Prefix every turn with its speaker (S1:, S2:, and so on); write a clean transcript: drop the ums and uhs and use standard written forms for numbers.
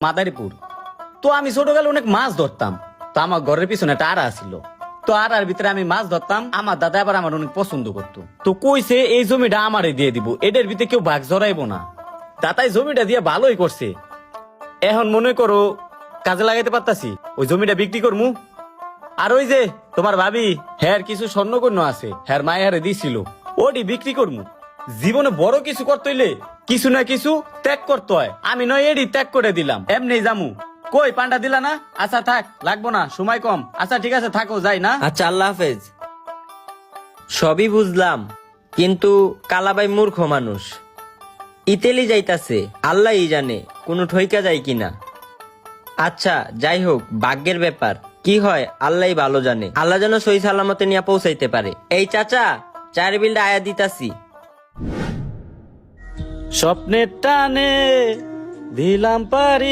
S1: মাদারীপুর। তো আমি ছোটবেলায় অনেক মাছ ধরতাম। তো আমার ঘরের পিছনে একটা আড়া ছিল। তো আড়ার ভিতরে আমি মাছ ধরতাম। আমার দাদা আবার আমার অনেক পছন্দ করতো। তো কইছে এই জমিটা আমারে দিয়ে দিব, এটার ভিতরে কেউ ভাগ জড়াইবো না। দাদাই জমিটা দিয়ে ভালোই করছে। এখন মনে করো কাজে লাগাইতে পারতাছি, ওই জমিটা বিক্রি করমু। আর ওই যে তোমার ভাবি, হ্যার কিছু স্বর্ণকন্য আছে, হ্যার মায়ের হারে দিছিল, ওটি বিক্রি করমু। জীবনে বড় কিছু করতে হইলে কিছু না কিছু ত্যাগ করতে হয়। আমি নয় এডি ত্যাগ করে দিলাম, এমনি জামু। কই পান্ডা দিলা না? আচ্ছা থাক, লাগবো না, সময় কম। আচ্ছা ঠিক আছে, থাকো, যাই না।
S2: আচ্ছা, আল্লাহ হাফেজ। সবই বুঝলাম, কিন্তু কালাবাই মূর্খ মানুষ। ইতেলি যাইতাছে, আল্লাহই জানে কোনো ঠইকা যায় কিনা। আচ্ছা যাই হোক, ভাগ্যের ব্যাপার, কি হয় আল্লাহই ভালো জানে। আল্লাহ যেন সহি সালামতে নিয়ে পৌঁছাইতে পারে। এই চাচা, চায়ের বিলটা আয়া দিতাছি।
S1: স্বপ্নের টানে দিলাম পারি।